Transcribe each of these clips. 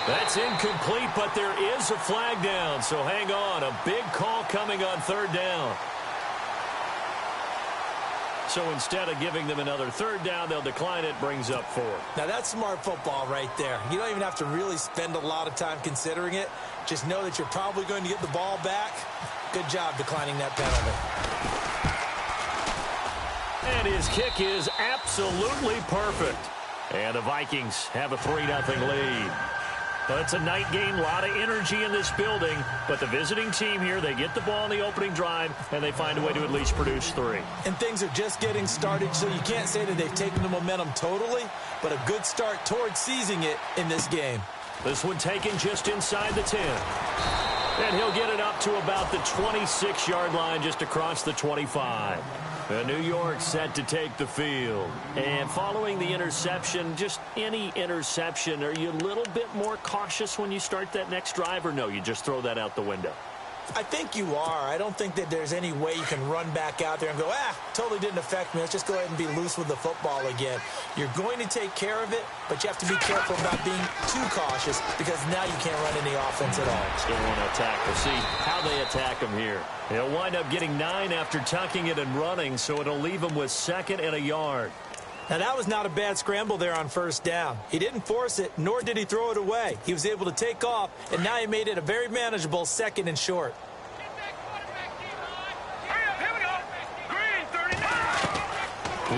That's incomplete, but there is a flag down. So hang on. A big call coming on third down. So instead of giving them another third down, they'll decline it, brings up 4. Now, that's smart football right there. You don't even have to really spend a lot of time considering it. Just know that you're probably going to get the ball back. Good job declining that penalty. And his kick is absolutely perfect. And the Vikings have a 3-0 lead. But it's a night game, a lot of energy in this building. But the visiting team here, they get the ball in the opening drive, and they find a way to at least produce 3. And things are just getting started, so you can't say that they've taken the momentum totally, but a good start towards seizing it in this game. This one taken just inside the 10. And he'll get it up to about the 26-yard line, just across the 25. New York set to take the field. And following the interception, just any interception, are you a little bit more cautious when you start that next drive, or no, you just throw that out the window? I think you are. I don't think that there's any way you can run back out there and go, totally didn't affect me. Let's just go ahead and be loose with the football again. You're going to take care of it, but you have to be careful about being too cautious because now you can't run any offense at all. Still want to attack. We'll see how they attack him here. He'll wind up getting 9 after tucking it and running, so it'll leave him with 2nd and a yard. Now, that was not a bad scramble there on first down. He didn't force it, nor did he throw it away. He was able to take off, and now he made it a very manageable 2nd and short.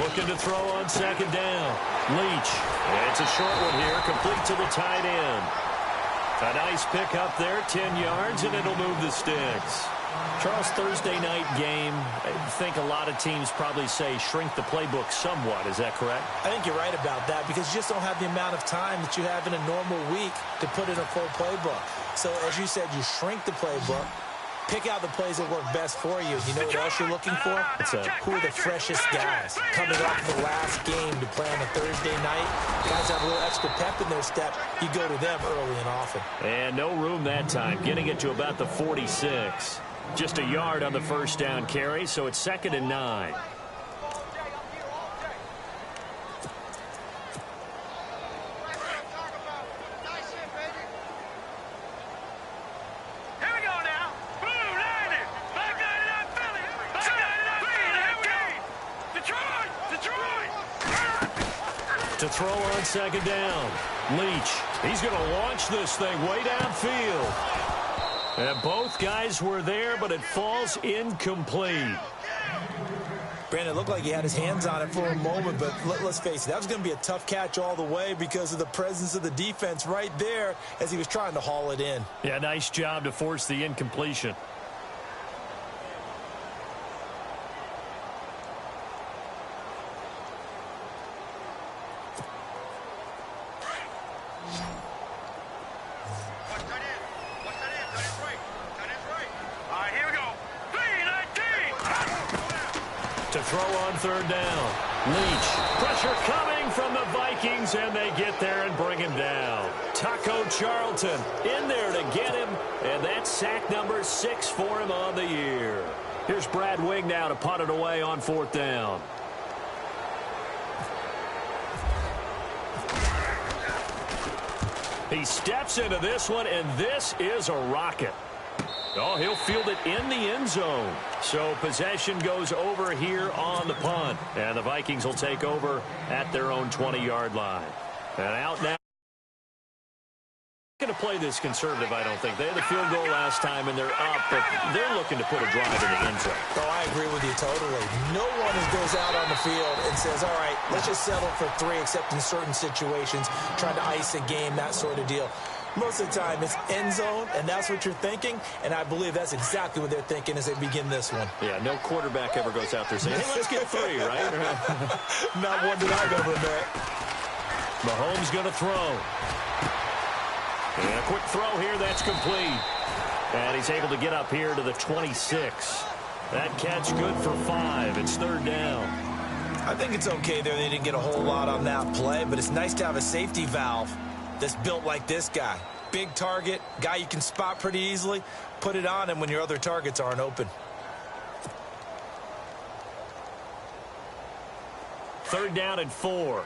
Looking to throw on 2nd down. Leach. It's a short one here, complete to the tight end. A nice pick up there, 10 yards, and it'll move the sticks. Charles, Thursday night game, I think a lot of teams probably say shrink the playbook somewhat. Is that correct? I think you're right about that because you just don't have the amount of time that you have in a normal week to put in a full playbook. So, as you said, you shrink the playbook, pick out the plays that work best for you. You know what else you're looking for? Who are the freshest guys coming off the last game to play on a Thursday night? Guys have a little extra pep in their step. You go to them early and often. And no room that time, getting it to about the 46. Just a yard on the first down carry, so it's 2nd and 9. To throw on 2nd down. Leach. He's going to launch this thing way downfield. And both guys were there, but it falls incomplete. Brandon, it looked like he had his hands on it for a moment, but let's face it, that was going to be a tough catch all the way because of the presence of the defense right there as he was trying to haul it in. Yeah, nice job to force the incompletion. To throw on 3rd down. Leach. Pressure coming from the Vikings, and they get there and bring him down. Taco Charlton in there to get him, and that's sack number 6 for him on the year. Here's Brad Wing now to punt it away on 4th down. He steps into this one, and this is a rocket. Oh, he'll field it in the end zone. So possession goes over here on the punt. And the Vikings will take over at their own 20-yard line. And out now. Going to play this conservative, I don't think. They had the field goal last time, and they're up, but they're looking to put a drive in the end zone. Oh, I agree with you totally. No one goes out on the field and says, all right, let's just settle for 3, except in certain situations, trying to ice a game, that sort of deal. Most of the time, it's end zone, and that's what you're thinking, and I believe that's exactly what they're thinking as they begin this one. Yeah, no quarterback ever goes out there saying, hey, let's get 3, right? Not one that I've ever met. Mahomes going to throw. And a quick throw here, that's complete. And he's able to get up here to the 26. That catch good for 5. It's 3rd down. I think it's okay there. They didn't get a whole lot on that play, but it's nice to have a safety valve that's built like this guy. Big target, guy you can spot pretty easily. Put it on him when your other targets aren't open. 3rd down and 4.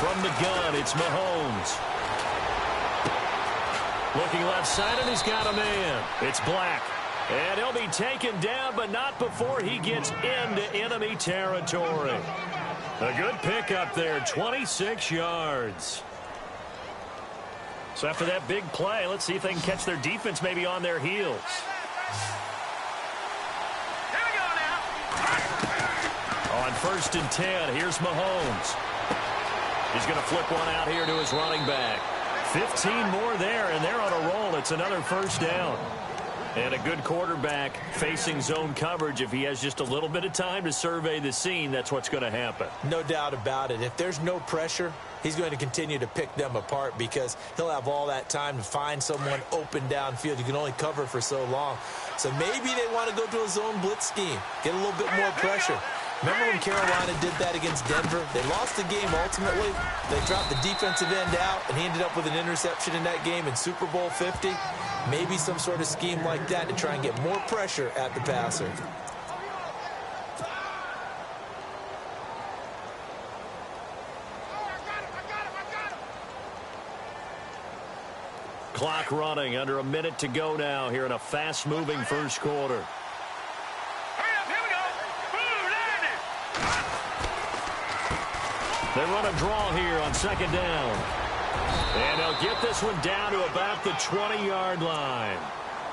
From the gun, it's Mahomes. Looking left side, and he's got a man. It's Black. And he'll be taken down, but not before he gets into enemy territory. A good pickup there, 26 yards. So after that big play, let's see if they can catch their defense maybe on their heels. Here we go now. On 1st and 10, here's Mahomes. He's going to flip one out here to his running back. 15 more there, and they're on a roll. It's another first down. And a good quarterback facing zone coverage. If he has just a little bit of time to survey the scene, that's what's going to happen. No doubt about it. If there's no pressure, he's going to continue to pick them apart because he'll have all that time to find someone open downfield. You can only cover for so long. So maybe they want to go to a zone blitz scheme, get a little bit more pressure. Remember when Carolina did that against Denver? They lost the game ultimately. They dropped the defensive end out, and he ended up with an interception in that game in Super Bowl 50. Maybe some sort of scheme like that to try and get more pressure at the passer. Clock running, under a minute to go now here in a fast-moving first quarter. Hurry up, here we go. Boom, landed. They run a draw here on 2nd down. And they'll get this one down to about the 20-yard line.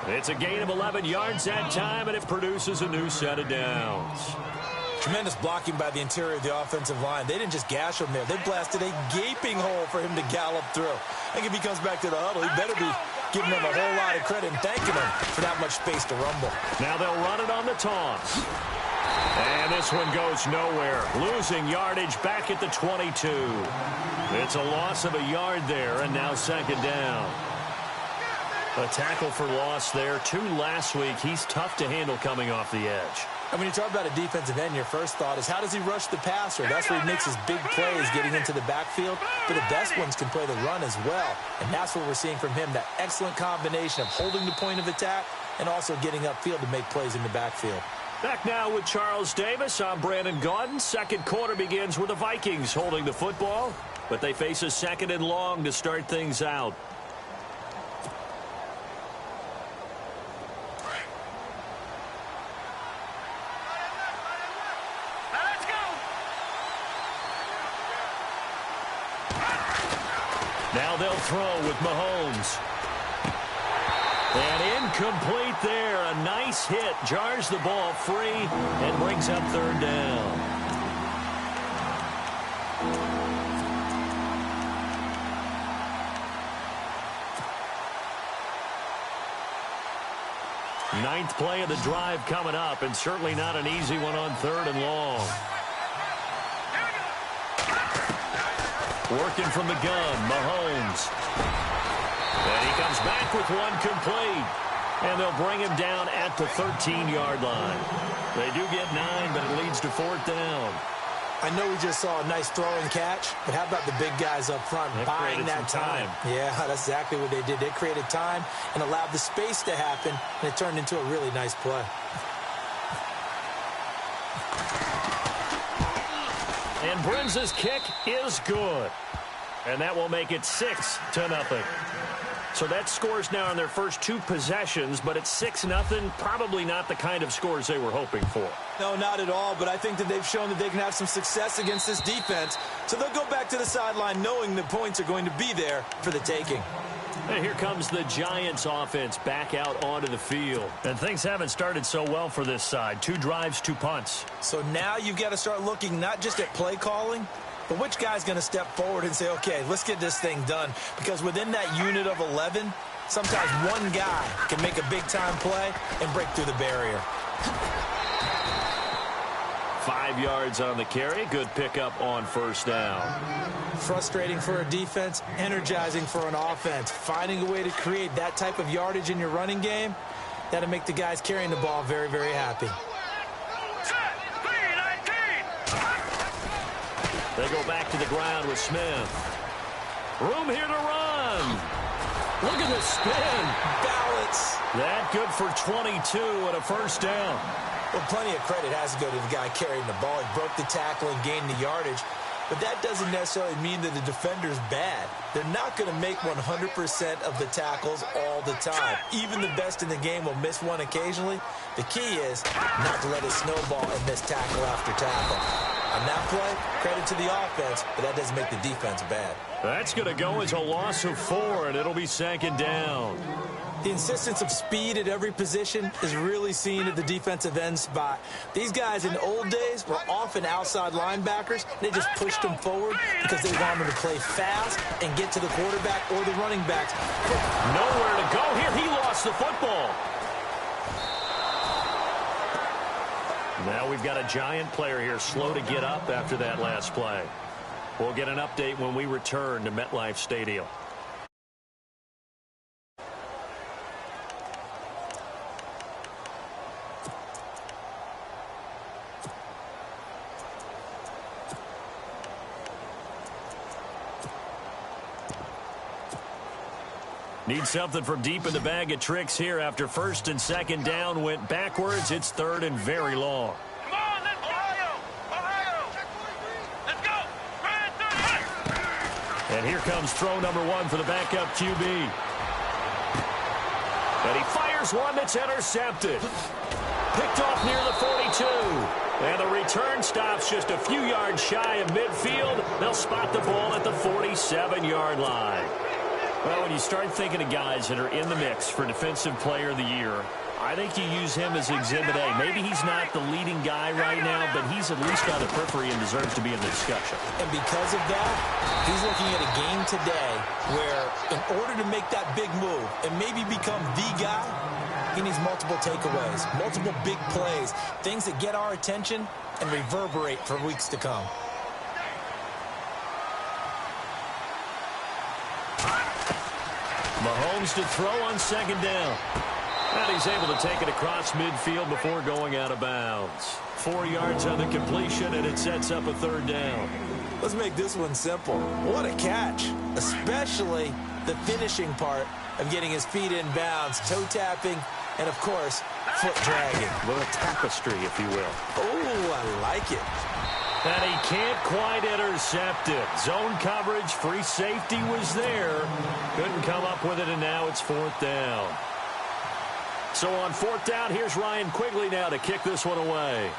It's a gain of 11 yards that time, and it produces a new set of downs. Tremendous blocking by the interior of the offensive line. They didn't just gash him there. They blasted a gaping hole for him to gallop through. I think if he comes back to the huddle, he better be giving them a whole lot of credit and thanking them for that much space to rumble. Now they'll run it on the toss. And this one goes nowhere. Losing yardage back at the 22. It's a loss of a yard there, and now 2nd down. A tackle for loss there. 2 last week. He's tough to handle coming off the edge. And when you talk about a defensive end, your first thought is, how does he rush the passer? That's where he makes his big plays, getting into the backfield. But the best ones can play the run as well. And that's what we're seeing from him, that excellent combination of holding the point of attack and also getting upfield to make plays in the backfield. Back now with Charles Davis. I'm Brandon Gaudin. Second quarter begins with the Vikings holding the football, but they face a 2nd and long to start things out. Now let's go. Now they'll throw with Mahomes. And incomplete there. A nice hit. Jars the ball free and brings up 3rd down. Ninth play of the drive coming up, and certainly not an easy one on 3rd and long. Working from the gun, Mahomes. And he comes back with one complete. And they'll bring him down at the 13-yard line. They do get 9, but it leads to 4th down. I know we just saw a nice throw and catch, but how about the big guys up front buying that time? Yeah, that's exactly what they did. They created time and allowed the space to happen, and it turned into a really nice play. And Brinz's kick is good. And that will make it 6-0. So that scores now on their first 2 possessions, but it's 6-0. Probably not the kind of scores they were hoping for. No, not at all, but I think that they've shown that they can have some success against this defense. So they'll go back to the sideline knowing the points are going to be there for the taking. And here comes the Giants offense back out onto the field. And things haven't started so well for this side. 2 drives, 2 punts. So now you've got to start looking not just at play calling, but which guy's going to step forward and say, okay, let's get this thing done. Because within that unit of 11, sometimes one guy can make a big-time play and break through the barrier. 5 yards on the carry. Good pickup on 1st down. Frustrating for a defense, energizing for an offense. Finding a way to create that type of yardage in your running game, that'll make the guys carrying the ball very, very happy. They go back to the ground with Smith. Room here to run. Look at the spin. Balance. That good for 22 and a 1st down. Well, plenty of credit has to go to the guy carrying the ball. He broke the tackle and gained the yardage. but that doesn't necessarily mean that the defender's bad. They're not going to make 100% of the tackles all the time. Even the best in the game will miss one occasionally. The key is not to let it snowball and miss tackle after tackle. On that play, credit to the offense, but that doesn't make the defense bad. That's going to go as a loss of 4, and it'll be 2nd down. The insistence of speed at every position is really seen at the defensive end spot. These guys in the old days were often outside linebackers. They just pushed them forward because they wanted to play fast and get to the quarterback or the running backs. Nowhere to go here. He lost the football. Now we've got a giant player here slow to get up after that last play. We'll get an update when we return to MetLife Stadium. Need something from deep in the bag of tricks here after 1st and 2nd down went backwards. It's 3rd and very long. Come on, let's go. Ohio. Let's go. And here comes throw number 1 for the backup QB. And he fires one that's intercepted. Picked off near the 42. And the return stops just a few yards shy of midfield. They'll spot the ball at the 47-yard line. Well, when you start thinking of guys that are in the mix for Defensive Player of the Year, I think you use him as Exhibit A. Maybe he's not the leading guy right now, but he's at least on the periphery and deserves to be in the discussion. And because of that, he's looking at a game today where in order to make that big move and maybe become the guy, he needs multiple takeaways, multiple big plays, things that get our attention and reverberate for weeks to come. Mahomes to throw on 2nd down. And he's able to take it across midfield before going out of bounds. 4 yards on the completion, and it sets up a 3rd down. Let's make this one simple. What a catch, especially the finishing part of getting his feet in bounds, toe tapping, and, of course, foot dragging. A little tapestry, if you will. Oh, I like it. And he can't quite intercept it. Zone coverage, free safety was there. Couldn't come up with it, and now it's 4th down. So on 4th down, here's Ryan Quigley now to kick this one away.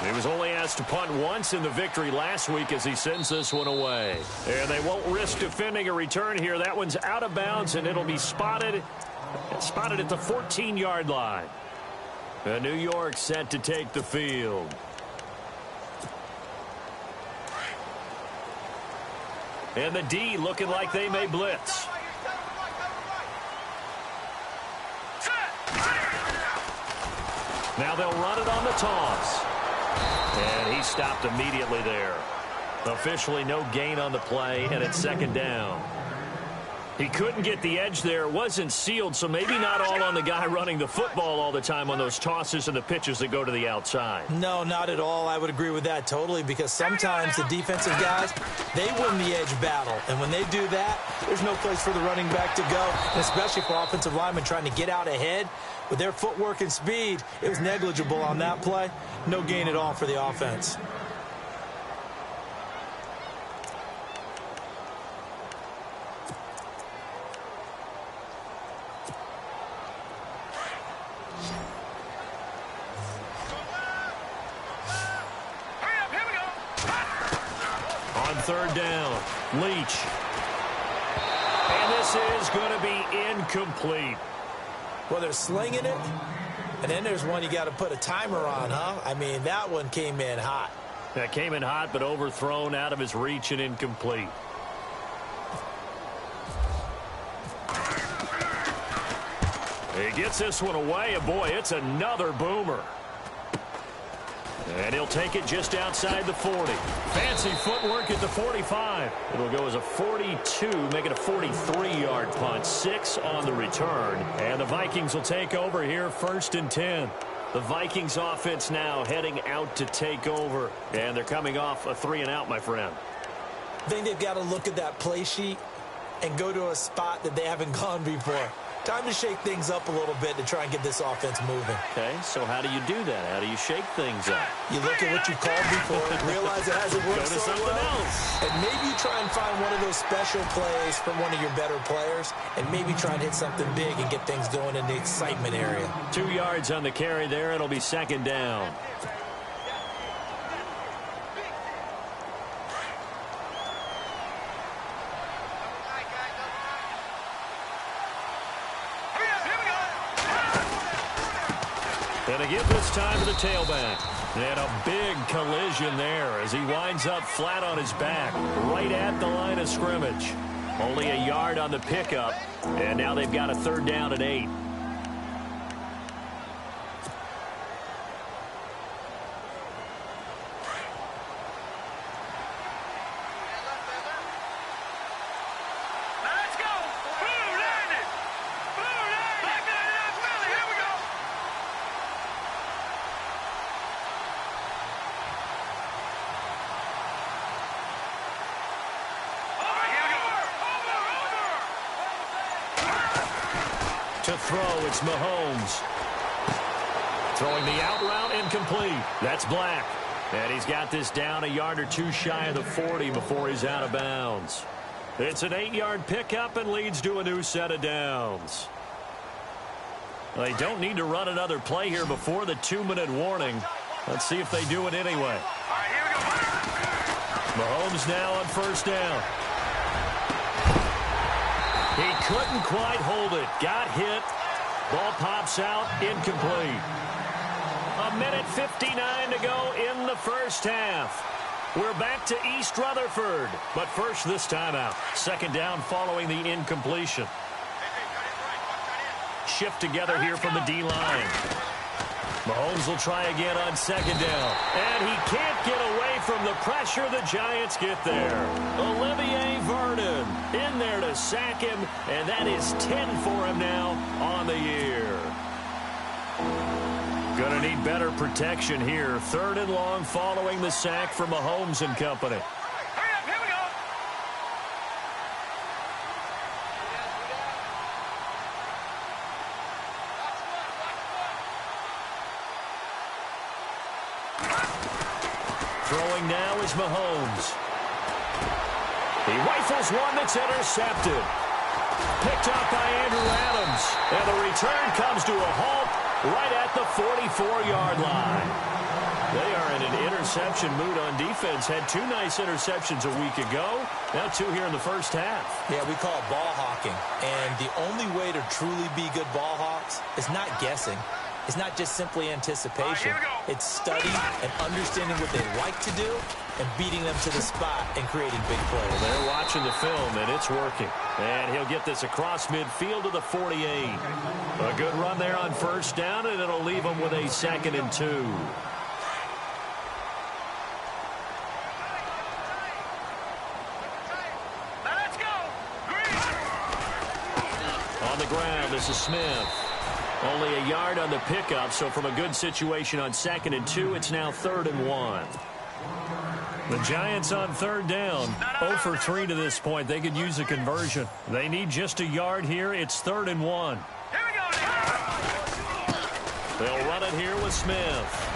He was only asked to punt once in the victory last week as he sends this one away. And they won't risk defending a return here. That one's out of bounds, and it'll be spotted at the 14-yard line. And New York set to take the field. And the D looking like they may blitz. Now they'll run it on the toss. And he stopped immediately there. Officially no gain on the play, and it's 2nd down. He couldn't get the edge there. It wasn't sealed, so maybe not all on the guy running the football all the time on those tosses and the pitches that go to the outside. No, not at all. I would agree with that totally, because sometimes the defensive guys, they win the edge battle. And when they do that, there's no place for the running back to go, and especially for offensive linemen trying to get out ahead. With their footwork and speed, it was negligible on that play. No gain at all for the offense. On 3rd down, Leach. And this is going to be incomplete. Well, they're slinging it, and then there's one you got to put a timer on, huh? I mean, that one came in hot. That came in hot, but overthrown out of his reach and incomplete. He gets this one away, and boy, it's another boomer. And he'll take it just outside the 40. Fancy footwork at the 45. It'll go as a 42, make it a 43-yard punt. 6 on the return. And the Vikings will take over here 1st and 10. The Vikings offense now heading out to take over. And they're coming off a 3-and-out, my friend. I think they've got to look at that play sheet and go to a spot that they haven't gone before. Time to shake things up a little bit to try and get this offense moving. Okay, so how do you do that? How do you shake things up? You look at what you called before, realize it hasn't worked Go to so something well, else. and maybe try and find one of those special plays from one of your better players, and maybe try and hit something big and get things going in the excitement area. 2 yards on the carry there. It'll be second down. And they give this time to the tailback. And a big collision there as he winds up flat on his back, right at the line of scrimmage. Only a yard on the pickup, and now they've got a 3rd down and 8. Let's go. Blue landed. Blue landed. Back to the left belly. Here we go. To throw, it's Mahomes. Throwing the out route, incomplete. That's Black. And he's got this down a yard or two shy of the 40 before he's out of bounds. It's an 8-yard pickup and leads to a new set of downs. They don't need to run another play here before the 2-minute warning. Let's see if they do it anyway. All right, here we go. Mahomes now on 1st down. He couldn't quite hold it. Got hit. Ball pops out. Incomplete. 1:59 to go in the first half. We're back to East Rutherford. But first, this timeout. 2nd down following the incompletion. Shift together here from the D-line. Mahomes will try again on 2nd down. And he can't get away from the pressure. The Giants get there. Olivier Vernon in there to sack him. And that is 10 for him now on the year. Going to need better protection here. 3rd and long following the sack from Mahomes and company. Hurry up, here we go. Throwing now is Mahomes. He rifles one that's intercepted. Picked up by Andrew Adams. And the return comes to a halt right at the 44-yard line. They are in an interception mood on defense. Had 2 nice interceptions a week ago. Now 2 here in the first half. Yeah, we call it ball hawking. And the only way to truly be good ball hawks is not guessing. It's not just simply anticipation. It's study and understanding what they like to do and beating them to the spot and creating big plays. They're watching the film, and it's working. And he'll get this across midfield to the 48. A good run there on 1st down, and it'll leave him with a 2nd and 2. Let's go. Green. On the ground, this is Smith. Only a yard on the pickup, so from a good situation on 2nd and 2, it's now 3rd and 1. The Giants on 3rd down, 0 for 3 to this point. They could use a conversion. They need just a yard here. It's 3rd and 1. Here we go. They'll run it here with Smith.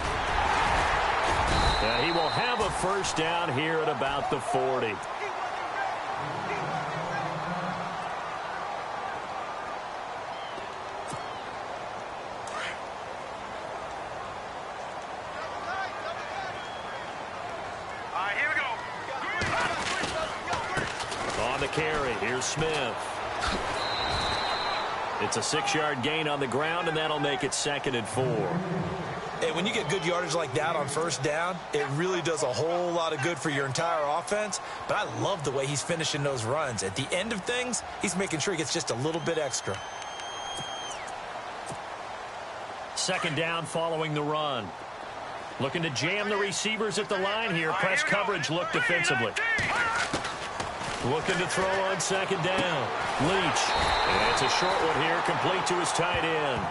And he will have a 1st down here at about the 40. Carry. Here's Smith. It's a 6-yard gain on the ground, and that'll make it 2nd and 4. Hey, when you get good yardage like that on 1st down, it really does a whole lot of good for your entire offense. But I love the way he's finishing those runs. At the end of things, he's making sure he gets just a little bit extra. 2nd down following the run. Looking to jam the receivers at the line here. Press coverage look defensively. Looking to throw on 2nd down. Leach. And it's a short one here, complete to his tight end.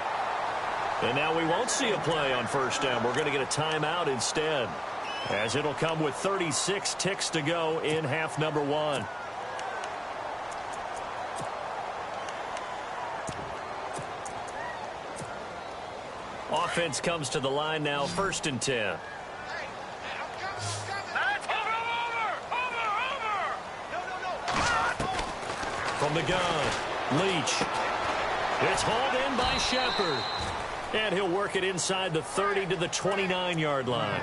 And now we won't see a play on first down. We're going to get a timeout instead, as it'll come with 36 ticks to go in half number one. Offense comes to the line now, 1st and 10. From the gun, Leach. It's hauled in by Shepard. And he'll work it inside the 30 to the 29-yard line.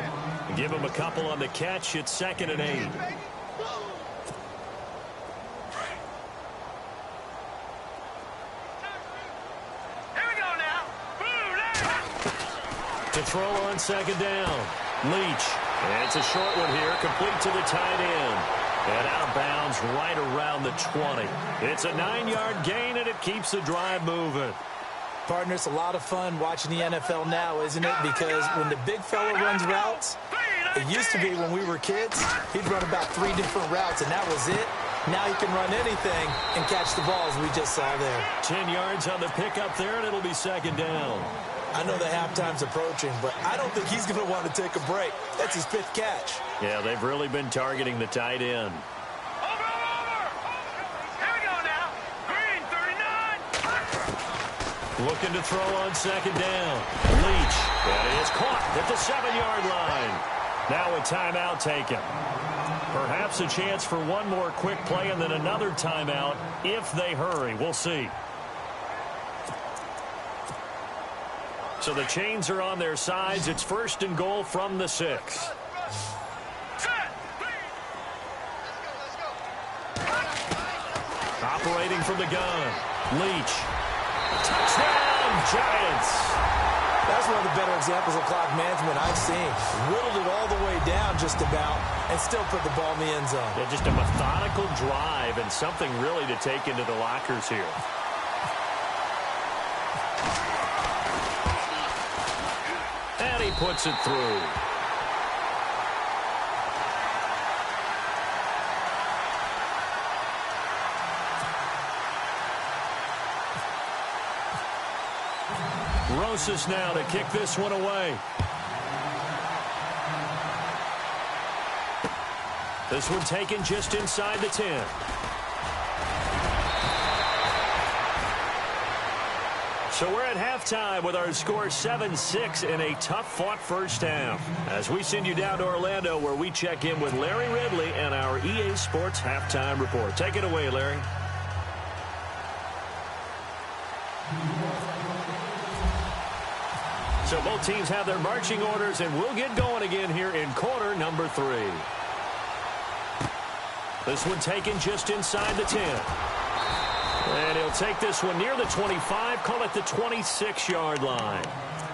Give him a couple on the catch. It's 2nd and 8. Here we go now. To throw on 2nd down. Leach. And it's a short one here, complete to the tight end. And out of bounds right around the 20. It's a 9-yard gain, and it keeps the drive moving. Partner, it's a lot of fun watching the NFL now, isn't it? Because when the big fella runs routes, it used to be when we were kids, he'd run about 3 different routes, and that was it. Now he can run anything and catch the balls we just saw there. 10 yards on the pickup there, and it'll be 2nd down. I know the halftime's approaching, but I don't think he's going to want to take a break. That's his 5th catch. Yeah, they've really been targeting the tight end. we go now. Green 39. Looking to throw on 2nd down. Leach. And it is caught at the 7-yard line. Now a timeout taken. Perhaps a chance for one more quick play and then another timeout if they hurry. We'll see. So the chains are on their sides. It's 1st and goal from the 6. Operating from the gun. Leach. Touchdown, Giants. That's one of the better examples of clock management I've seen. Whittled it all the way down just about and still put the ball in the end zone. Yeah, just a methodical drive and something really to take into the lockers here. And he puts it through. Rosas now to kick this one away. This one taken just inside the 10. So we're at halftime with our score 7-6 in a tough-fought first half. As we send you down to Orlando, where we check in with Larry Ridley and our EA Sports Halftime Report. Take it away, Larry. So both teams have their marching orders, and we'll get going again here in quarter number 3. This one taken just inside the 10. And he'll take this one near the 25, call it the 26-yard line.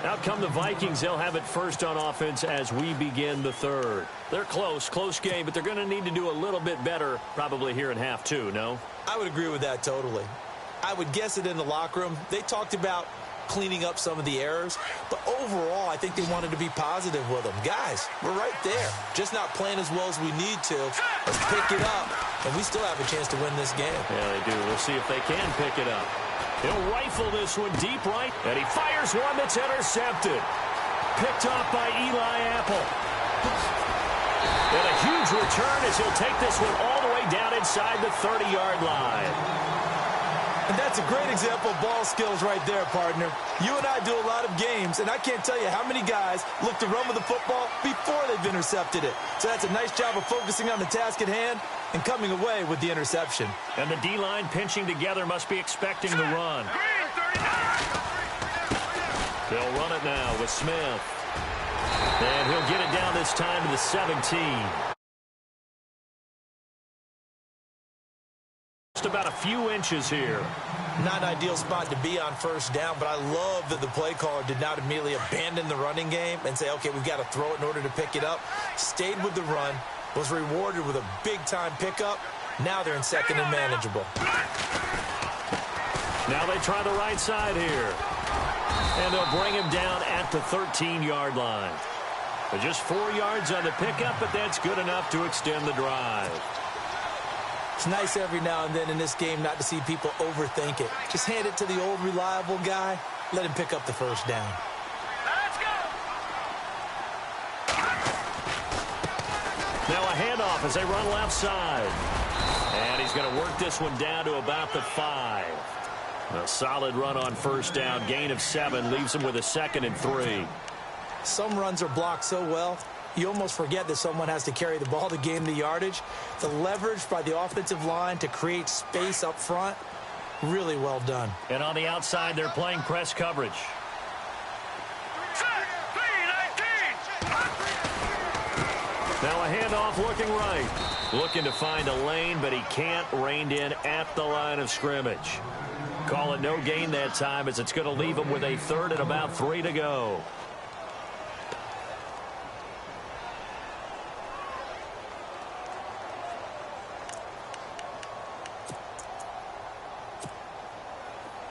Out come the Vikings. They'll have it first on offense as we begin the 3rd. They're close game, but they're going to need to do a little bit better probably here in half 2, no? I would agree with that totally. I would guess it in the locker room. They talked about cleaning up some of the errors, but overall, I think they wanted to be positive with them. Guys, we're right there. Just not playing as well as we need to. Let's pick it up, and we still have a chance to win this game. Yeah, they do. We'll see if they can pick it up. He'll rifle this one deep right, and he fires one that's intercepted. Picked off by Eli Apple. And a huge return as he'll take this one all the way down inside the 30-yard line. And that's a great example of ball skills right there, partner. You and I do a lot of games, and I can't tell you how many guys look to run with the football before they've intercepted it. So that's a nice job of focusing on the task at hand and coming away with the interception. And the D-line pinching together must be expecting the run. They'll run it now with Smith. And he'll get it down this time to the 17. Just about a few inches here. Not an ideal spot to be on first down, but I love that the play caller did not immediately abandon the running game and say, okay, we've got to throw it in order to pick it up. Stayed with the run, was rewarded with a big-time pickup. Now they're in 2nd and manageable. Now they try the right side here. And they'll bring him down at the 13-yard line. But just 4 yards on the pickup, but that's good enough to extend the drive. It's nice every now and then in this game not to see people overthink it. Just hand it to the old reliable guy. Let him pick up the first down. Now a handoff as they run left side. And he's going to work this one down to about the 5. A solid run on first down. Gain of 7 leaves him with a 2nd and 3. Some runs are blocked so well, you almost forget that someone has to carry the ball to gain the yardage. The leverage by the offensive line to create space up front, really well done. And on the outside, they're playing press coverage. Now a handoff looking right. Looking to find a lane, but he can't. Reined in at the line of scrimmage. Call it no gain that time as it's going to leave him with a 3rd and about 3 to go.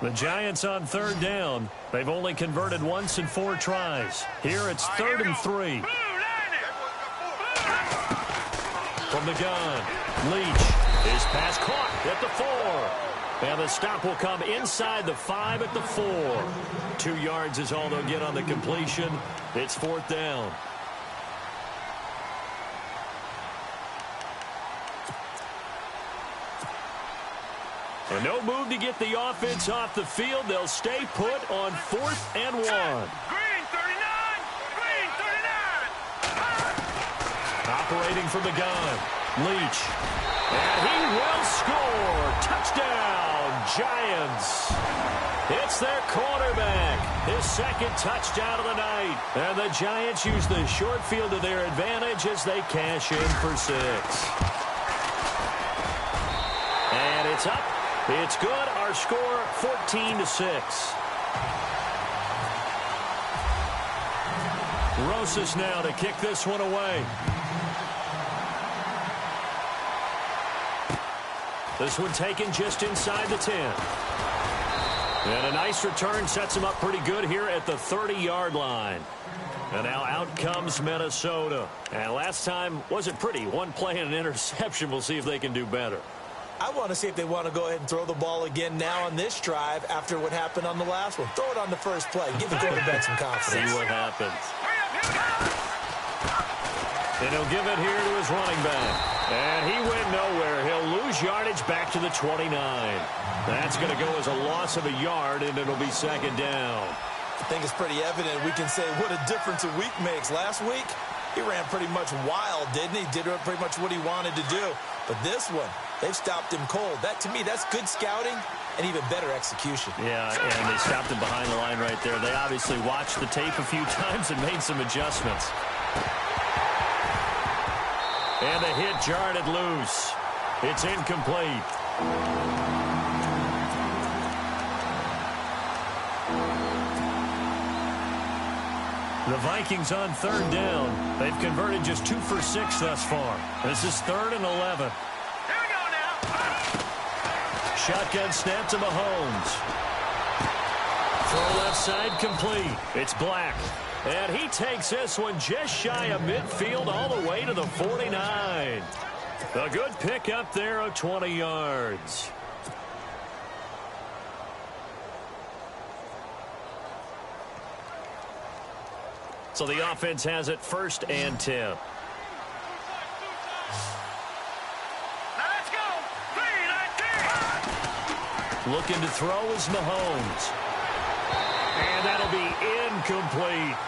The Giants on 3rd down. They've only converted once in 4 tries. Here it's 3rd and 3. From the gun, Leach. His pass caught at the 4. And the stop will come inside the 5 at the 4. 2 yards is all they'll get on the completion. It's 4th down. And no move to get the offense off the field. They'll stay put on 4th and 1. Green 39! Green 39! Operating from the gun, Leach. And he will score. Touchdown, Giants. It's their quarterback. His 2nd touchdown of the night. And the Giants use the short field to their advantage as they cash in for 6. And it's up. It's good. Our score 14-6. Rosas now to kick this one away. This one taken just inside the 10. And a nice return sets him up pretty good here at the 30-yard line. And now out comes Minnesota. And last time wasn't pretty. One play and an interception. We'll see if they can do better. I want to see if they want to go ahead and throw the ball again now on this drive after what happened on the last one. Throw it on the first play. Give the quarterback some confidence. See what happens. And he'll give it here to his running back. And he went nowhere. He'll lose yardage back to the 29. That's going to go as a loss of a yard, and it'll be 2nd down. I think it's pretty evident. We can say what a difference a week makes. Last week, he ran pretty much wild, didn't he? Did pretty much what he wanted to do. But this one, they've stopped him cold. That, to me, that's good scouting and even better execution. Yeah, and they stopped him behind the line right there. They obviously watched the tape a few times and made some adjustments. And the hit jarred it loose. It's incomplete. The Vikings on 3rd down. They've converted just 2 for 6 thus far. This is 3rd and 11. Here we go now. Shotgun snap to Mahomes. Throw left side complete. It's Black. And he takes this one just shy of midfield all the way to the 49. A good pickup there of 20 yards. So the offense has it 1st and 10. Now let's go. 3-19. Looking to throw is Mahomes. And that'll be incomplete.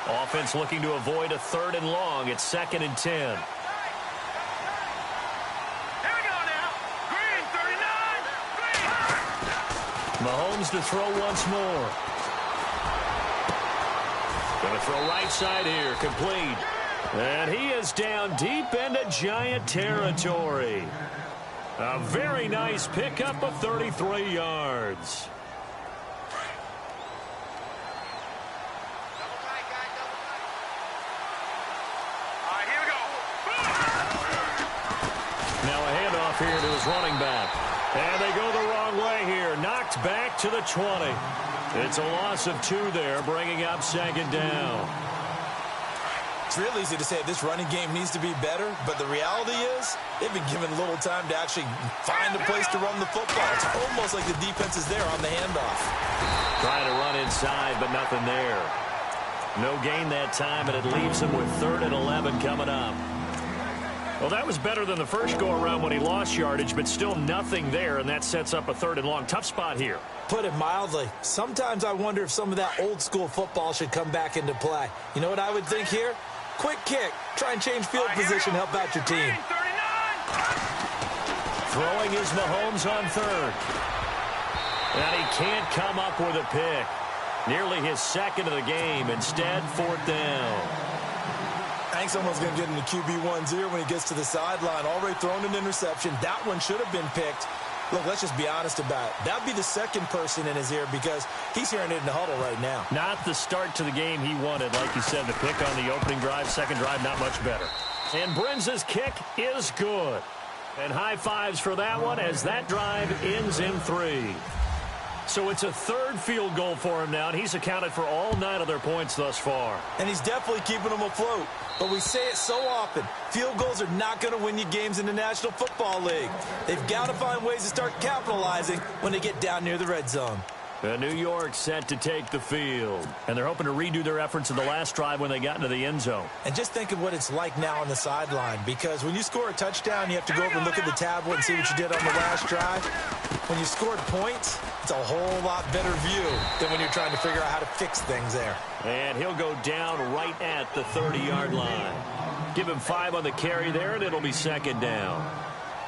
Offense looking to avoid a 3rd and long. It's 2nd and 10. Here we go now. Green 39. Green. Mahomes to throw once more. Going to throw right side here. Complete. And he is down deep into Giant territory. A very nice pickup of 33 yards. Here to his running back. And they go the wrong way here. Knocked back to the 20. It's a loss of 2 there, bringing up 2nd down. It's real easy to say this running game needs to be better, but the reality is they've been given little time to actually find a place to run the football. It's almost like the defense is there on the handoff. Trying to run inside, but nothing there. No gain that time, and it leaves him with 3rd and 11 coming up. Well, that was better than the first go-around when he lost yardage, but still nothing there, and that sets up a 3rd and long. Tough spot here. Put it mildly, sometimes I wonder if some of that old-school football should come back into play. You know what I would think here? Quick kick. Try and change field position, help out your team. Throwing is Mahomes on 3rd. And he can't come up with a pick. Nearly his 2nd of the game. Instead, 4th down. I think someone's going to get into QB1's ear when he gets to the sideline. Already thrown an interception. That one should have been picked. Look, let's just be honest about it. That would be the second person in his ear because he's hearing it in the huddle right now. Not the start to the game he wanted. Like you said, the pick on the opening drive, second drive, not much better. And Brenza's kick is good. And high fives for that one as that drive ends in 3. So it's a 3rd field goal for him now, and he's accounted for all 9 of their points thus far. And he's definitely keeping them afloat. But we say it so often, field goals are not going to win you games in the National Football League. They've got to find ways to start capitalizing when they get down near the red zone. New York set to take the field. And they're hoping to redo their efforts in the last drive when they got into the end zone. And just think of what it's like now on the sideline. Because when you score a touchdown, you have to go over and look at the tablet and see what you did on the last drive. When you scored points, it's a whole lot better view than when you're trying to figure out how to fix things there. And he'll go down right at the 30-yard line. Give him 5 on the carry there, and it'll be 2nd down.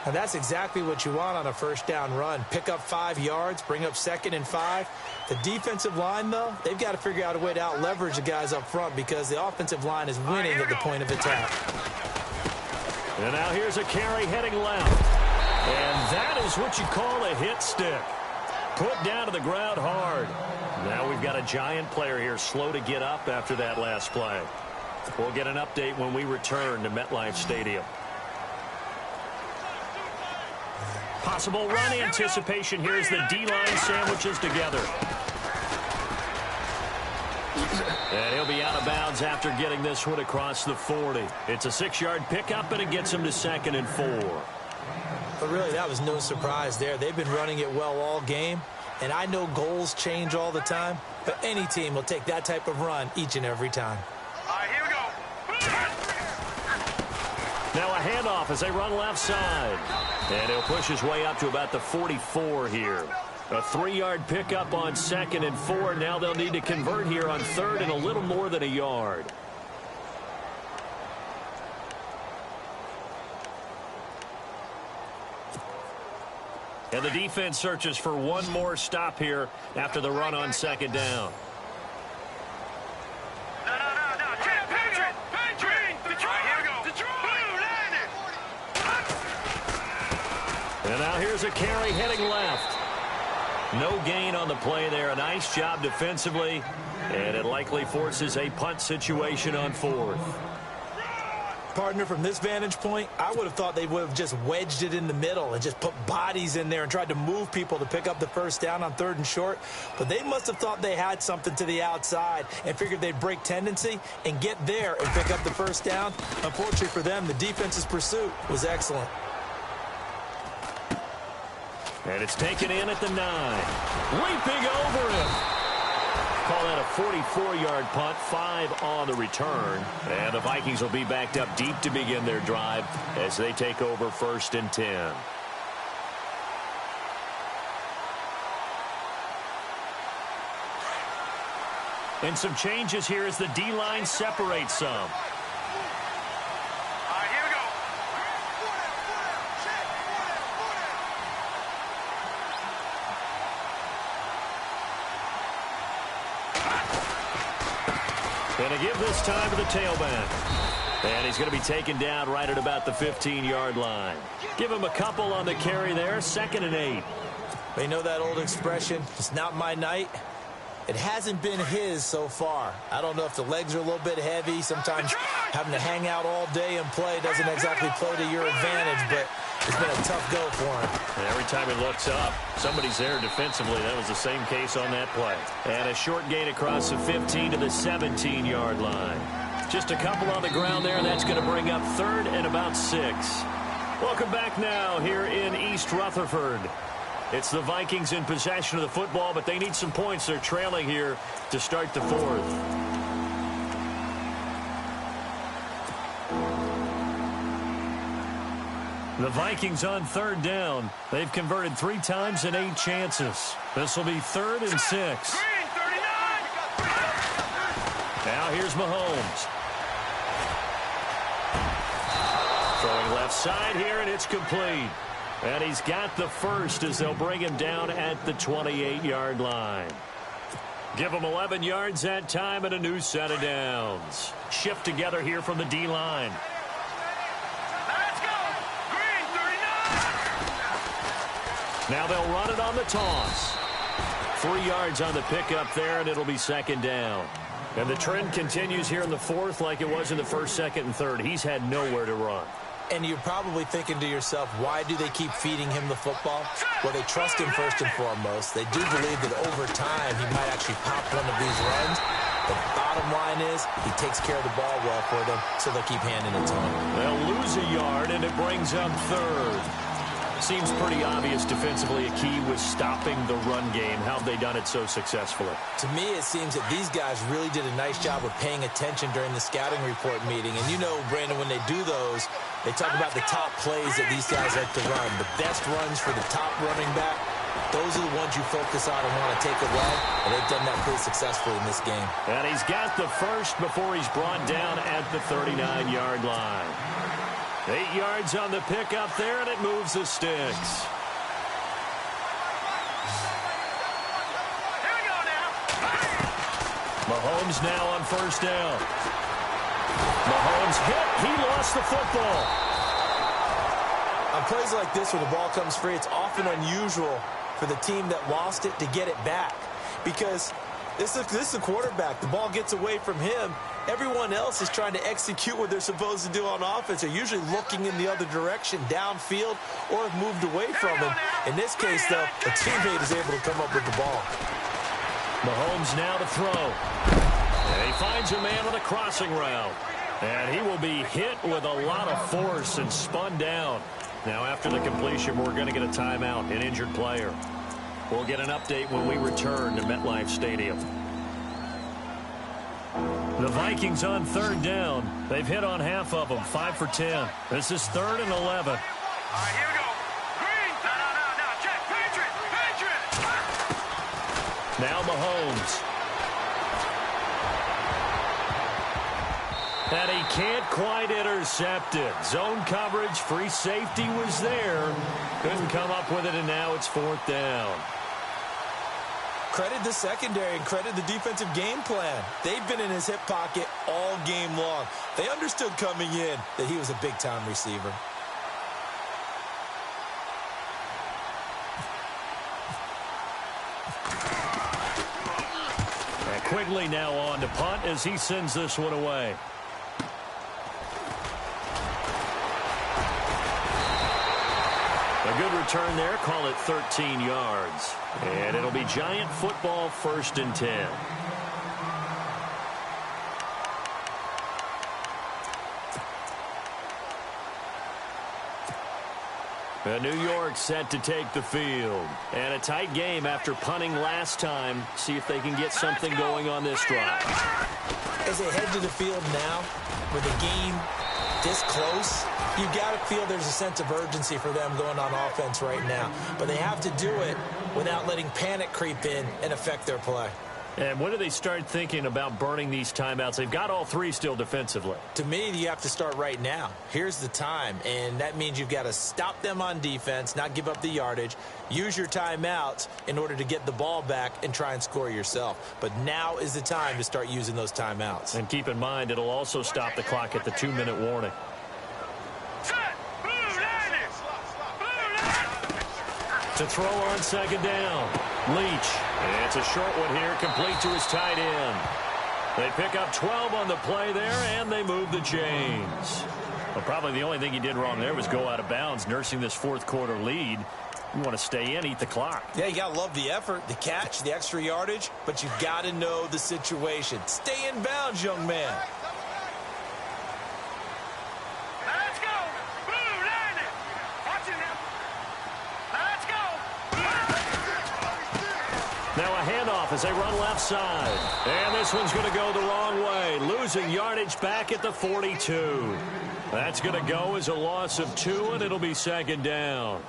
And that's exactly what you want on a first down run. Pick up 5 yards, bring up 2nd and 5. The defensive line, though, they've got to figure out a way to out-leverage the guys up front because the offensive line is winning at the point of attack. And now here's a carry heading left. And that is what you call a hit stick. Put down to the ground hard. Now we've got a giant player here slow to get up after that last play. We'll get an update when we return to MetLife Stadium. Possible run anticipation here as the D-line sandwiches together. And he'll be out of bounds after getting this one across the 40. It's a 6-yard pickup, and it gets him to 2nd and 4. But really, that was no surprise there. They've been running it well all game. And I know goals change all the time, but any team will take that type of run each and every time. All right, here we go. Now a handoff as they run left side. And he'll push his way up to about the 44 here. A 3-yard pickup on 2nd and 4. Now they'll need to convert here on 3rd and a little more than a yard. And the defense searches for one more stop here after the run on 2nd down. And now here's a carry heading left. No gain on the play there. A nice job defensively. And it likely forces a punt situation on 4th. Partner, from this vantage point, I would have thought they would have just wedged it in the middle and just put bodies in there and tried to move people to pick up the first down on 3rd and short. But they must have thought they had something to the outside and figured they'd break tendency and get there and pick up the first down. Unfortunately for them, the defense's pursuit was excellent. And it's taken in at the 9. Leaping over him. Call that a 44-yard punt, 5 on the return. And the Vikings will be backed up deep to begin their drive as they take over 1st and 10. And some changes here as the D-line separates some. And a give this time to the tailback. And he's going to be taken down right at about the 15-yard line. Give him a couple on the carry there, 2nd and 8. They know that old expression, it's not my night. It hasn't been his so far. I don't know if the legs are a little bit heavy. Sometimes having to hang out all day and play doesn't exactly play to your advantage, but it's been a tough go for him. And every time he looks up, somebody's there defensively. That was the same case on that play. And a short gain across the 15 to the 17-yard line. Just a couple on the ground there, and that's going to bring up third and about 6. Welcome back now here in East Rutherford. It's the Vikings in possession of the football, but they need some points. They're trailing here to start the fourth. The Vikings on third down. They've converted 3 times in 8 chances. This will be 3rd and 6. Now here's Mahomes. Throwing left side here, and it's complete. And he's got the first as they'll bring him down at the 28-yard line. Give him 11 yards that time and a new set of downs. Shift together here from the D-line. Now they'll run it on the toss. 3 yards on the pickup there, and it'll be 2nd down. And the trend continues here in the 4th like it was in the 1st, 2nd, and 3rd. He's had nowhere to run. And you're probably thinking to yourself, why do they keep feeding him the football? Well, they trust him first and foremost. They do believe that over time he might actually pop one of these runs. The bottom line is he takes care of the ball well for them, so they'll keep handing it to him. They'll lose a yard, and it brings up 3rd. Seems pretty obvious defensively a key was stopping the run game. How have they done it so successfully? To me, it seems that these guys really did a nice job of paying attention during the scouting report meeting. And you know, Brandon, when they do those, they talk about the top plays that these guys like to run. The best runs for the top running back, those are the ones you focus on and want to take away. And they've done that pretty successfully in this game. And he's got the first before he's brought down at the 39-yard line. 8 yards on the pickup there, and it moves the sticks. Here we go now. Mahomes now on 1st down. Mahomes hit. He lost the football. On plays like this where the ball comes free, it's often unusual for the team that lost it to get it back. Because this is the quarterback. The ball gets away from him. Everyone else is trying to execute what they're supposed to do on offense. They're usually looking in the other direction, downfield, or have moved away from him. In this case, though, a teammate is able to come up with the ball. Mahomes now to throw. And he finds a man on a crossing route. And he will be hit with a lot of force and spun down. Now, after the completion, we're going to get a timeout, an injured player. We'll get an update when we return to MetLife Stadium. The Vikings on 3rd down. They've hit on half of them, 5 for 10. This is 3rd and 11. All right, here we go. Green. No. Check. Patriot. Now Mahomes. And he can't quite intercept it. Zone coverage, free safety was there. Couldn't come up with it, and now it's 4th down. Credit the secondary and credit the defensive game plan. They've been in his hip pocket all game long. They understood coming in that he was a big-time receiver. And Quigley now on to punt as he sends this one away. A good return there, call it 13 yards. And it'll be Giant football, 1st and 10. New York set to take the field. And a tight game after punting last time. See if they can get something going on this drive. As they head to the field now, with the game this close, you got to feel there's a sense of urgency for them going on offense right now. But they have to do it without letting panic creep in and affect their play. And when do they start thinking about burning these timeouts? They've got all 3 still defensively. To me, you have to start right now. Here's the time, and that means you've got to stop them on defense, not give up the yardage, use your timeouts in order to get the ball back and try and score yourself. But now is the time to start using those timeouts. And keep in mind, it'll also stop the clock at the 2-minute warning. To throw on 2nd down. Leach. And it's a short one here, complete to his tight end. They pick up 12 on the play there, and they move the chains. Well, probably the only thing he did wrong there was go out of bounds, nursing this 4th quarter lead. You want to stay in, eat the clock. Yeah, you got to love the effort, the catch, the extra yardage, but you got to know the situation. Stay in bounds, young man. Now a handoff as they run left side. And this one's going to go the wrong way. Losing yardage back at the 42. That's going to go as a loss of 2, and it'll be second down.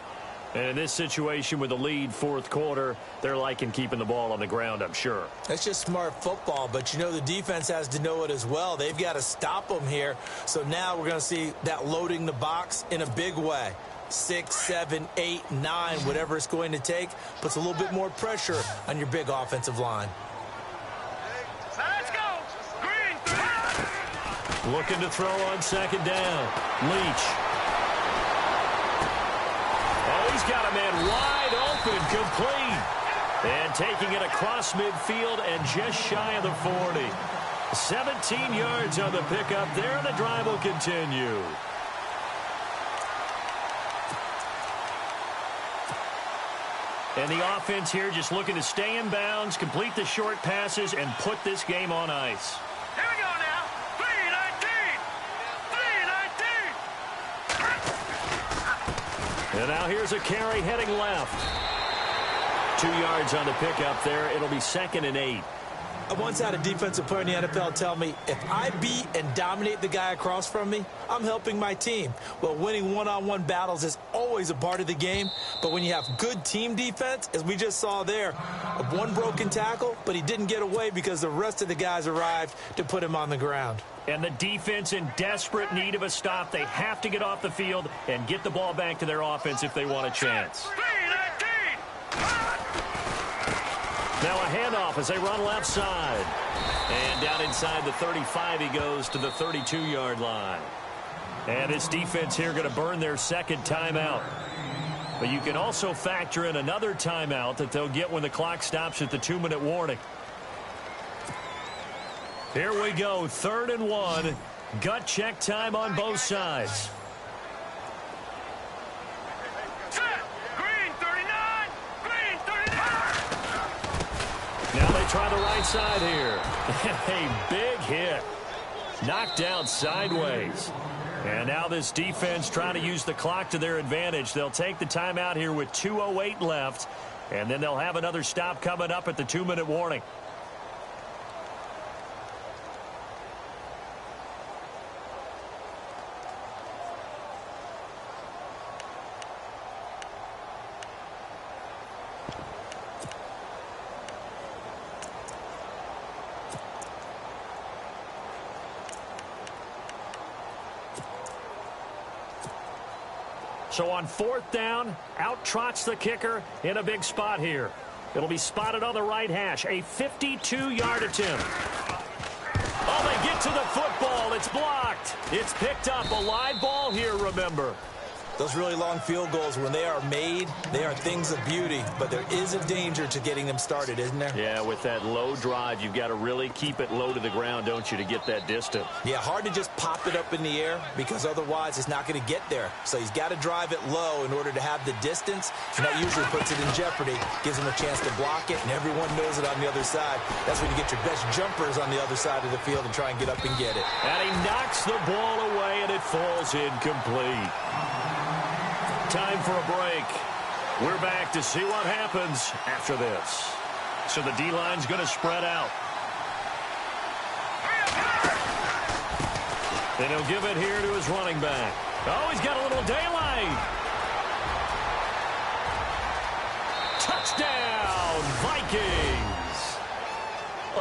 And in this situation with the lead fourth quarter, they're liking keeping the ball on the ground, I'm sure. That's just smart football, but you know the defense has to know it as well. They've got to stop them here. So now we're going to see that loading the box in a big way. 6, 7, 8, 9, whatever it's going to take, puts a little bit more pressure on your big offensive line. Let's go. Green. Looking to throw on second down. Leach. Oh, he's got a man wide open, complete. And taking it across midfield and just shy of the 40. 17 yards on the pickup there, and the drive will continue. And the offense here just looking to stay in bounds, complete the short passes, and put this game on ice. Here we go now. 3-19. And now here's a carry heading left. 2 yards on the pickup there. It'll be 2nd and 8. I once had a defensive player in the NFL tell me, if I beat and dominate the guy across from me, I'm helping my team. Well, winning one-on-one battles is always a part of the game, but when you have good team defense, as we just saw there, one broken tackle, but he didn't get away because the rest of the guys arrived to put him on the ground. And the defense in desperate need of a stop. They have to get off the field and get the ball back to their offense if they want a chance. 3-19. Now a handoff as they run left side. And down inside the 35, he goes to the 32-yard line. And this defense here going to burn their second timeout. But you can also factor in another timeout that they'll get when the clock stops at the 2-minute warning. Here we go, 3rd and 1. Gut check time on both sides. Now they try the right side here. A big hit. Knocked down sideways. And now this defense trying to use the clock to their advantage. They'll take the timeout here with 2:08 left. And then they'll have another stop coming up at the 2-minute warning. So on 4th down, out trots the kicker in a big spot here. It'll be spotted on the right hash. A 52-yard attempt. Oh, they get to the football. It's blocked. It's picked up. A live ball here, remember. Those really long field goals, when they are made, they are things of beauty. But there is a danger to getting them started, isn't there? Yeah, with that low drive, you've got to really keep it low to the ground, don't you, to get that distance. Yeah, hard to just pop it up in the air because otherwise it's not going to get there. So he's got to drive it low in order to have the distance, and that usually puts it in jeopardy, gives him a chance to block it, and everyone knows it on the other side. That's when you get your best jumpers on the other side of the field and try and get up and get it. And he knocks the ball away, and it falls incomplete. Time for a break. We're back to see what happens after this. So the D-line's going to spread out. And he'll give it here to his running back. Oh, he's got a little daylight. Touchdown, Vikings.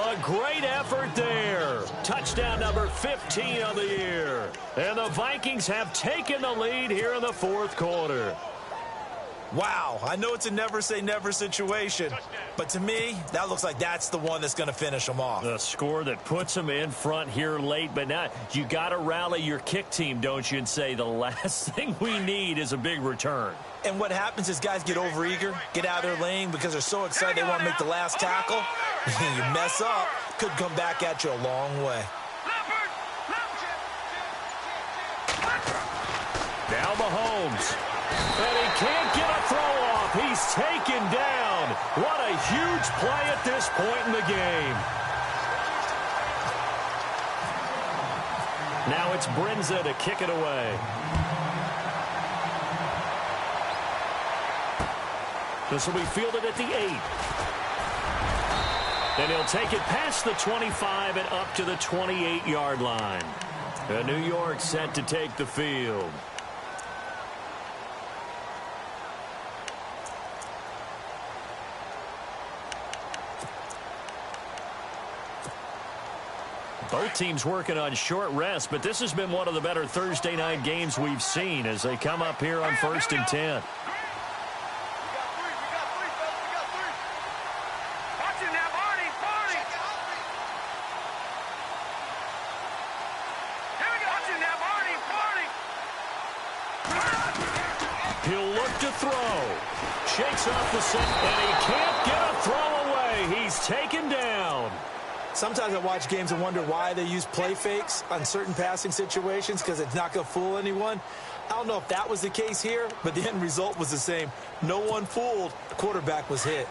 A great effort there. Touchdown number 15 of the year. And the Vikings have taken the lead here in the 4th quarter. Wow, I know it's a never-say-never situation, but to me, that looks like that's the one that's going to finish them off. The score that puts them in front here late, but now you got to rally your kick team, don't you, and say the last thing we need is a big return. And what happens is guys get overeager, get out of their lane because they're so excited they want to make the last tackle. You mess up, could come back at you a long way. Now Mahomes. And he can't get a throw off. He's taken down. What a huge play at this point in the game. Now it's Brinza to kick it away. This will be fielded at the 8. And he'll take it past the 25 and up to the 28-yard line. New York set to take the field. Both teams working on short rest, but this has been one of the better Thursday night games we've seen as they come up here on 1st and 10. He'll look to throw. Shakes off the set, and he can't get a throw away. He's taken down. Sometimes I watch games and wonder why they use play fakes on certain passing situations because it's not going to fool anyone. I don't know if that was the case here, but the end result was the same. No one fooled. The quarterback was hit.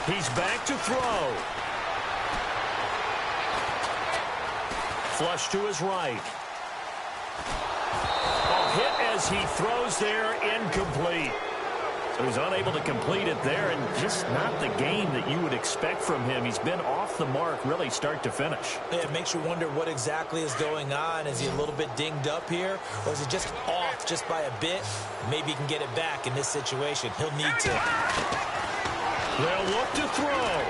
He's back to throw. Flush to his right. Hit as he throws there, incomplete. So he's unable to complete it there, and just not the game that you would expect from him. He's been off the mark really start to finish. Yeah, it makes you wonder what exactly is going on. Is he a little bit dinged up here, or is he just off just by a bit? Maybe he can get it back in this situation. He'll need to. They'll look to throw.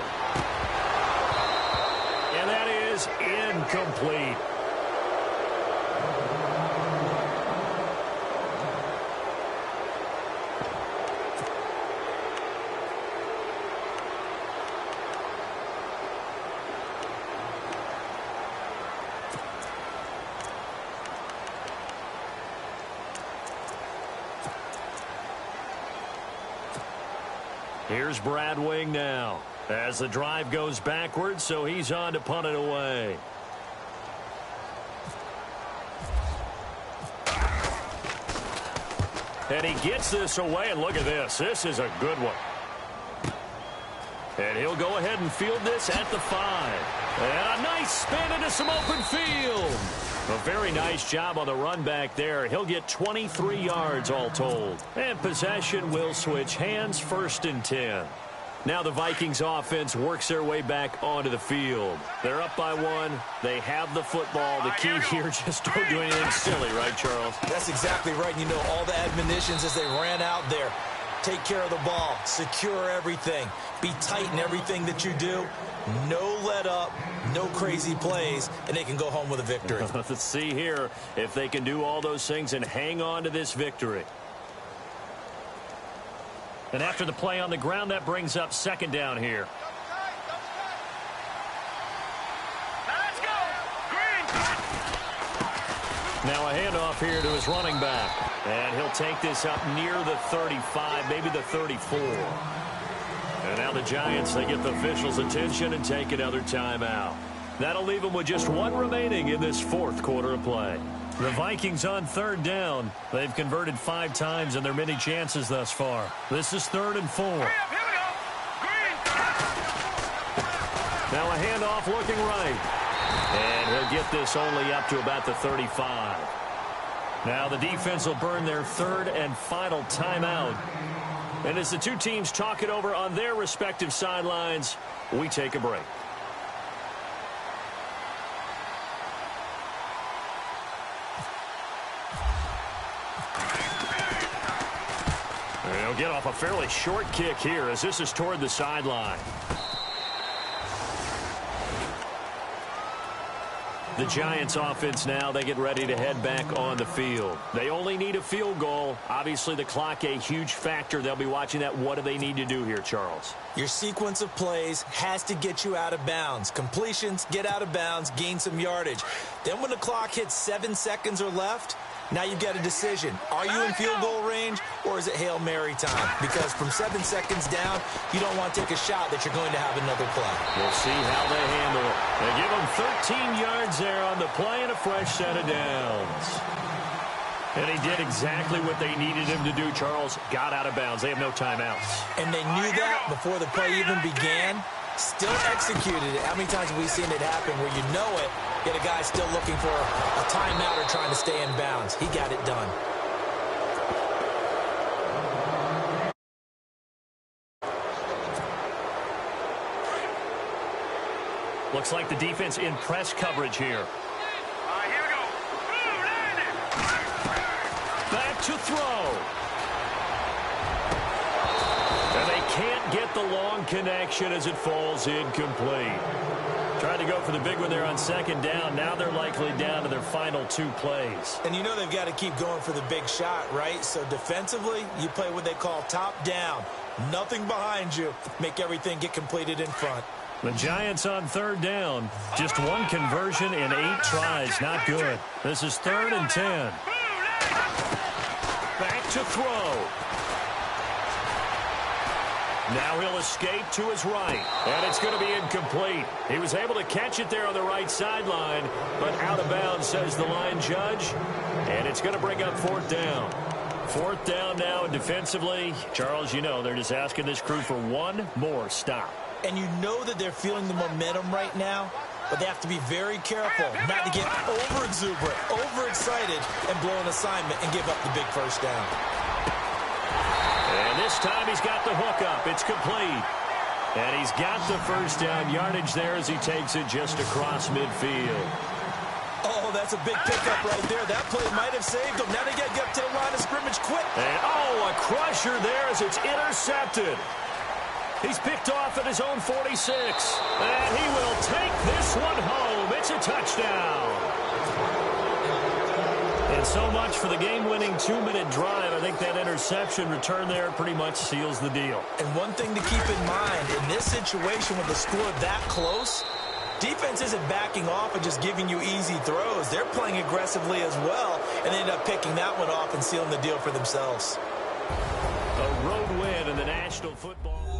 And that is incomplete. Here's Brad Wing now as the drive goes backwards, so he's on to punt it away. And he gets this away, and look at this. This is a good one. And he'll go ahead and field this at the 5. And a nice spin into some open field. A very nice job on the run back there. He'll get 23 yards all told. And possession will switch hands, 1st and 10. Now the Vikings offense works their way back onto the field. They're up by 1. They have the football. The key here, just don't do anything silly, right, Charles? That's exactly right. You know, all the admonitions as they ran out there. Take care of the ball. Secure everything. Be tight in everything that you do. No let up, no crazy plays, and they can go home with a victory. Let's see here if they can do all those things and hang on to this victory. And after the play on the ground, that brings up 2nd down here. Let's go. Green. Now a handoff here to his running back. And he'll take this up near the 35, maybe the 34. And now the Giants, they get the officials' attention and take another timeout. That'll leave them with just 1 remaining in this 4th quarter of play. The Vikings on 3rd down. They've converted 5 times in their many chances thus far. This is 3rd and 4. Here we go. Green. Now a handoff looking right. And he'll get this only up to about the 35. Now the defense will burn their 3rd and final timeout. And as the two teams talk it over on their respective sidelines, we take a break. They'll get off a fairly short kick here as this is toward the sideline. The Giants offense now, they get ready to head back on the field. They only need a field goal. Obviously, the clock a huge factor. They'll be watching that. What do they need to do here, Charles? Your sequence of plays has to get you out of bounds. Completions, get out of bounds, gain some yardage. Then when the clock hits 7 seconds or left, now you've got a decision. Are you in field goal range or is it Hail Mary time? Because from 7 seconds down, you don't want to take a shot that you're going to have another play. We'll see how they handle it. They give them 13 yards there on the play and a fresh set of downs. And he did exactly what they needed him to do, Charles. Got out of bounds. They have no timeouts. And they knew that before the play even began. Still executed it. How many times have we seen it happen where you know it, yet a guy still looking for a timeout or trying to stay in bounds? He got it done. Looks like the defense in press coverage here. All right, here we go. Ooh, landed. Back to throw. And they can't get the long connection as it falls incomplete. Tried to go for the big one there on second down. Now they're likely down to their final 2 plays. And you know they've got to keep going for the big shot, right? So defensively, you play what they call top down. Nothing behind you. Make everything get completed in front. The Giants on third down. Just 1 conversion in 8 tries. Not good. This is 3rd and 10. Back to throw. Now he'll escape to his right. And it's going to be incomplete. He was able to catch it there on the right sideline, but out of bounds, says the line judge. And it's going to bring up 4th down. 4th down now, and defensively, Charles, you know, they're just asking this crew for 1 more stop. And you know that they're feeling the momentum right now, but they have to be very careful not to get over-exuberant, overexcited, and blow an assignment and give up the big first down. And this time he's got the hook up. It's complete. And he's got the first down yardage there as he takes it just across midfield. Oh, that's a big pickup right there. That play might have saved them. Now they got to get up to the line of scrimmage quick. And, oh, a crusher there as it's intercepted. He's picked off at his own 46. And he will take this one home. It's a touchdown. And so much for the game-winning 2-minute drive. I think that interception return there pretty much seals the deal. And one thing to keep in mind, in this situation with the score that close, defense isn't backing off and just giving you easy throws. They're playing aggressively as well, and they end up picking that one off and sealing the deal for themselves. A road win in the National Football League.